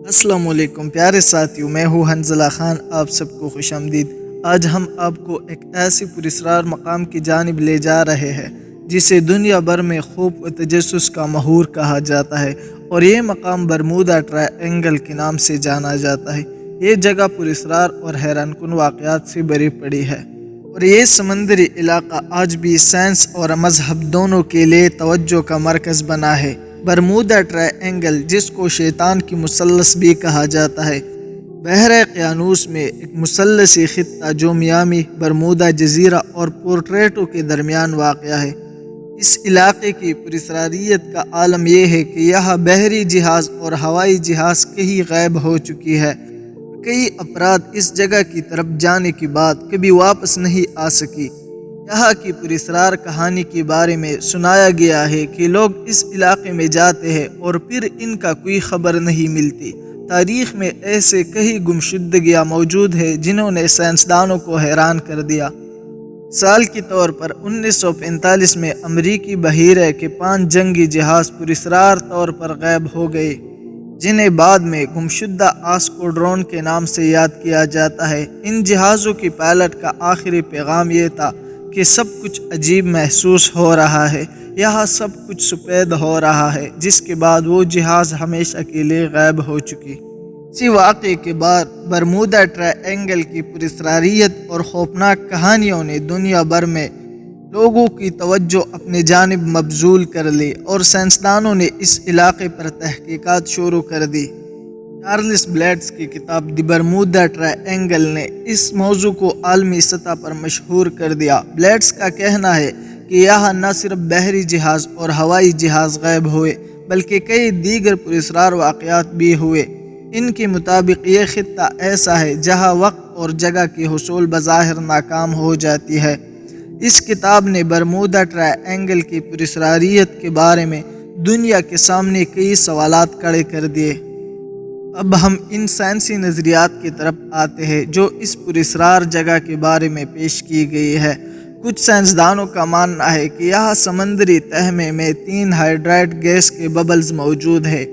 السلام علیکم پیارے ساتھیوں، میں ہوں حنزلہ خان، آپ سب کو خوش آمدید۔ آج ہم آپ کو ایک ایسی پراسرار مقام کی جانب لے جا رہے ہیں جسے دنیا بھر میں خوب و تجسس کا محور کہا جاتا ہے، اور یہ مقام برمودا ٹرائی اینگل کے نام سے جانا جاتا ہے۔ یہ جگہ پراسرار اور حیران کن واقعات سے بھری پڑی ہے، اور یہ سمندری علاقہ آج بھی سائنس اور مذہب دونوں کے لیے توجہ کا مرکز بنا ہے۔ برمودا ٹرائی اینگل، جس کو شیطان کی مثلث بھی کہا جاتا ہے، بحر اقیانوس میں ایک مثلثی خطہ جو میامی، برمودا جزیرہ اور پورٹریٹو کے درمیان واقع ہے۔ اس علاقے کی پراسراریت کا عالم یہ ہے کہ یہاں بحری جہاز اور ہوائی جہاز کہیں غائب ہو چکی ہے۔ کئی افراد اس جگہ کی طرف جانے کی بات کبھی واپس نہیں آ سکی۔ یہاں کی پراسرار کہانی کے بارے میں سنایا گیا ہے کہ لوگ اس علاقے میں جاتے ہیں اور پھر ان کا کوئی خبر نہیں ملتی۔ تاریخ میں ایسے کئی گمشدگیاں موجود ہیں جنہوں نے سائنسدانوں کو حیران کر دیا۔ مثال کے طور پر 1945 میں امریکی بحیرہ کے 5 جنگی جہاز پراسرار طور پر غائب ہو گئے، جنہیں بعد میں گمشدہ اسکواڈرون کے نام سے یاد کیا جاتا ہے۔ ان جہازوں کی پائلٹ کا آخری پیغام یہ تھا کہ سب کچھ عجیب محسوس ہو رہا ہے، یہاں سب کچھ سفید ہو رہا ہے، جس کے بعد وہ جہاز ہمیشہ کے لیے غائب ہو چکی۔ اسی واقعے کے بعد برمودا ٹرائی اینگل کی پراسراریت اور خوفناک کہانیوں نے دنیا بھر میں لوگوں کی توجہ اپنی جانب مبذول کر لی، اور سائنسدانوں نے اس علاقے پر تحقیقات شروع کر دی۔ چارلس بلیٹس کی کتاب دی برمودا ٹرائی اینگل نے اس موضوع کو عالمی سطح پر مشہور کر دیا۔ بلیٹس کا کہنا ہے کہ یہاں نہ صرف بحری جہاز اور ہوائی جہاز غائب ہوئے، بلکہ کئی دیگر پراسرار واقعات بھی ہوئے۔ ان کے مطابق یہ خطہ ایسا ہے جہاں وقت اور جگہ کی حصول بظاہر ناکام ہو جاتی ہے۔ اس کتاب نے برمودا ٹرائی اینگل کی پراسراریت کے بارے میں دنیا کے سامنے کئی سوالات کھڑے کر دیے۔ اب ہم ان سائنسی نظریات کی طرف آتے ہیں جو اس پراسرار جگہ کے بارے میں پیش کی گئی ہے۔ کچھ سائنسدانوں کا ماننا ہے کہ یہاں سمندری تہہ میں 3 ہائیڈرائڈ گیس کے ببلز موجود ہیں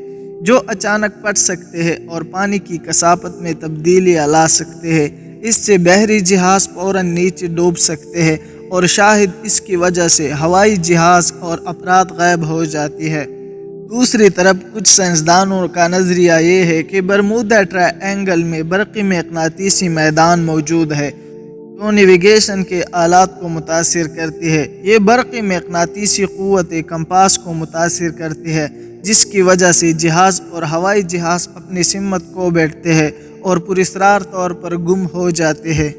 جو اچانک پھٹ سکتے ہیں اور پانی کی کثافت میں تبدیلیاں لا سکتے ہیں۔ اس سے بحری جہاز فوراً نیچے ڈوب سکتے ہیں، اور شاید اس کی وجہ سے ہوائی جہاز اور افراد غائب ہو جاتی ہے۔ دوسری طرف کچھ سائنسدانوں کا نظریہ یہ ہے کہ برمودا ٹرائی اینگل میں برقی مقناطیسی میدان موجود ہے جو نیویگیشن کے آلات کو متاثر کرتی ہے۔ یہ برقی مقناطیسی قوت کمپاس کو متاثر کرتی ہے، جس کی وجہ سے جہاز اور ہوائی جہاز اپنی سمت کھو بیٹھتے ہیں اور پراسرار طور پر گم ہو جاتے ہیں۔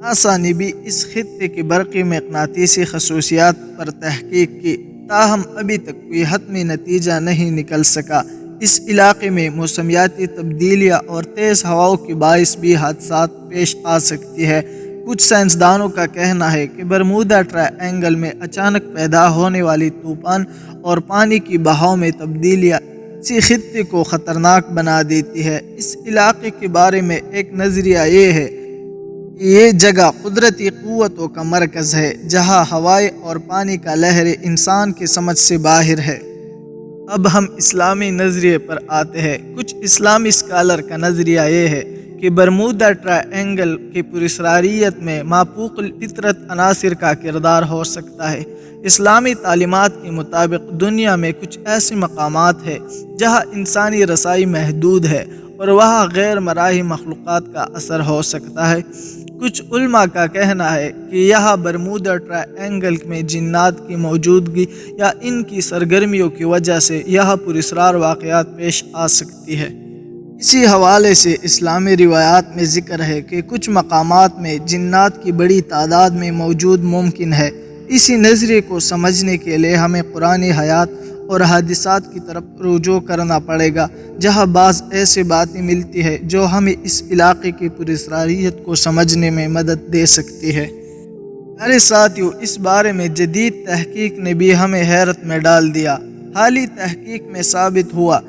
ناسا نے بھی اس خطے کی برقی مقناطیسی خصوصیات پر تحقیق کی، تاہم ابھی تک کوئی حتمی نتیجہ نہیں نکل سکا۔ اس علاقے میں موسمیاتی تبدیلیاں اور تیز ہواؤں کے باعث بھی حادثات پیش آ سکتی ہے۔ کچھ سائنسدانوں کا کہنا ہے کہ برمودا ٹرائی اینگل میں اچانک پیدا ہونے والی طوفان اور پانی کی بہاؤ میں تبدیلیاں اسی خطے کو خطرناک بنا دیتی ہے۔ اس علاقے کے بارے میں ایک نظریہ یہ ہے کہ یہ جگہ قدرتی قوتوں کا مرکز ہے جہاں ہوائیں اور پانی کا لہریں انسان کی سمجھ سے باہر ہے۔ اب ہم اسلامی نظریے پر آتے ہیں۔ کچھ اسلامی اسکالر کا نظریہ یہ ہے کہ برمودا ٹرائی اینگل کی پراسراریت میں مافوق الفطرت عناصر کا کردار ہو سکتا ہے۔ اسلامی تعلیمات کے مطابق دنیا میں کچھ ایسے مقامات ہیں جہاں انسانی رسائی محدود ہے اور وہاں غیر مرئی مخلوقات کا اثر ہو سکتا ہے۔ کچھ علماء کا کہنا ہے کہ یہاں برمودا ٹرائی اینگل میں جنات کی موجودگی یا ان کی سرگرمیوں کی وجہ سے یہاں پراسرار واقعات پیش آ سکتی ہے۔ اسی حوالے سے اسلامی روایات میں ذکر ہے کہ کچھ مقامات میں جنات کی بڑی تعداد میں موجود ممکن ہے۔ اسی نظریے کو سمجھنے کے لیے ہمیں قرآن حیات اور حادثات کی طرف رجوع کرنا پڑے گا، جہاں بعض ایسی باتیں ملتی ہیں جو ہمیں اس علاقے کی پراسراریت کو سمجھنے میں مدد دے سکتی ہے۔ میرے ساتھیوں، اس بارے میں جدید تحقیق نے بھی ہمیں حیرت میں ڈال دیا۔ حالی تحقیق میں ثابت ہوا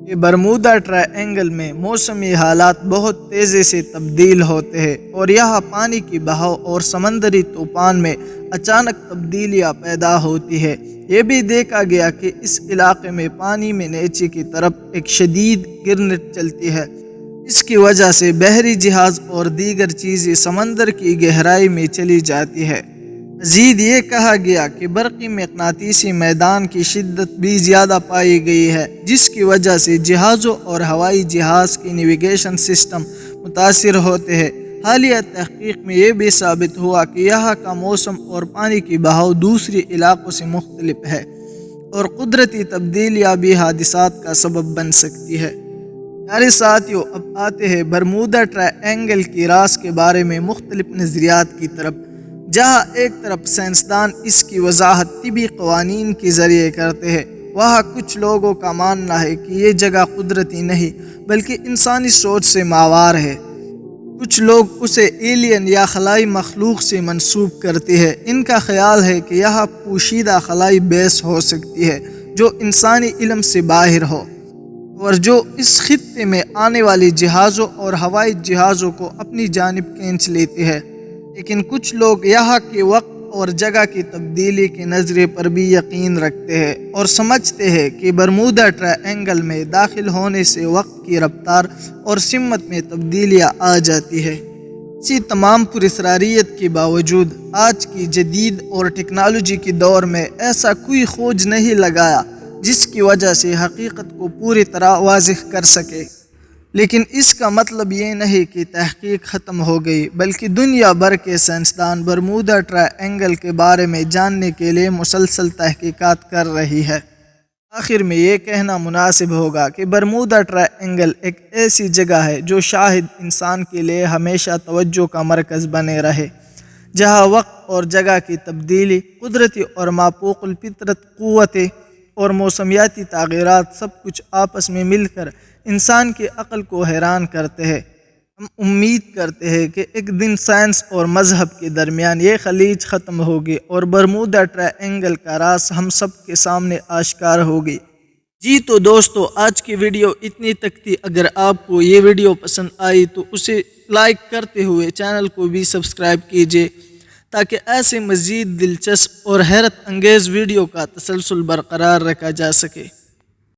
کہ برمودا ٹرائی اینگل میں موسمی حالات بہت تیزی سے تبدیل ہوتے ہیں، اور یہاں پانی کی بہاؤ اور سمندری طوفان میں اچانک تبدیلیاں پیدا ہوتی ہے۔ یہ بھی دیکھا گیا کہ اس علاقے میں پانی میں نیچے کی طرف ایک شدید گرنٹ چلتی ہے، اس کی وجہ سے بحری جہاز اور دیگر چیزیں سمندر کی گہرائی میں چلی جاتی ہے۔ مزید یہ کہا گیا کہ برقی مقناطیسی میدان کی شدت بھی زیادہ پائی گئی ہے، جس کی وجہ سے جہازوں اور ہوائی جہاز کی نیویگیشن سسٹم متاثر ہوتے ہیں۔ حالیہ تحقیق میں یہ بھی ثابت ہوا کہ یہاں کا موسم اور پانی کی بہاؤ دوسری علاقوں سے مختلف ہے اور قدرتی تبدیلیاں بھی حادثات کا سبب بن سکتی ہے۔ پیارے ساتھیو، اب آتے ہیں برمودا ٹرائینگل کی راز کے بارے میں مختلف نظریات کی طرف، جہاں ایک طرف سائنسدان اس کی وضاحت طبی قوانین کے ذریعے کرتے ہیں، وہاں کچھ لوگوں کا ماننا ہے کہ یہ جگہ قدرتی نہیں بلکہ انسانی سوچ سے ماور ہے۔ کچھ لوگ اسے ایلین یا خلائی مخلوق سے منسوب کرتے ہیں۔ ان کا خیال ہے کہ یہاں پوشیدہ خلائی بیس ہو سکتی ہے جو انسانی علم سے باہر ہو اور جو اس خطے میں آنے والی جہازوں اور ہوائی جہازوں کو اپنی جانب کھینچ لیتی ہے۔ لیکن کچھ لوگ یہاں کے وقت اور جگہ کی تبدیلی کے نظریے پر بھی یقین رکھتے ہیں اور سمجھتے ہیں کہ برمودا ٹرائینگل میں داخل ہونے سے وقت کی رفتار اور سمت میں تبدیلیاں آ جاتی ہے۔ اسی تمام پراسراریت کے باوجود آج کی جدید اور ٹیکنالوجی کے دور میں ایسا کوئی کھوج نہیں لگایا جس کی وجہ سے حقیقت کو پوری طرح واضح کر سکے۔ لیکن اس کا مطلب یہ نہیں کہ تحقیق ختم ہو گئی، بلکہ دنیا بھر کے سائنسدان برمودا ٹرائینگل کے بارے میں جاننے کے لیے مسلسل تحقیقات کر رہی ہے۔ آخر میں یہ کہنا مناسب ہوگا کہ برمودا ٹرائینگل ایک ایسی جگہ ہے جو شاید انسان کے لیے ہمیشہ توجہ کا مرکز بنے رہے، جہاں وقت اور جگہ کی تبدیلی، قدرتی اور مافوق الفطرت قوتیں اور موسمیاتی تغیرات سب کچھ آپس میں مل کر انسان کی عقل کو حیران کرتے ہیں۔ ہم امید کرتے ہیں کہ ایک دن سائنس اور مذہب کے درمیان یہ خلیج ختم ہوگی اور برمودا ٹرائینگل کا راز ہم سب کے سامنے آشکار ہوگی۔ جی تو دوستو، آج کی ویڈیو اتنی تک تھی۔ اگر آپ کو یہ ویڈیو پسند آئی تو اسے لائک کرتے ہوئے چینل کو بھی سبسکرائب کیجیے تاکہ ایسے مزید دلچسپ اور حیرت انگیز ویڈیو کا تسلسل برقرار رکھا جا سکے۔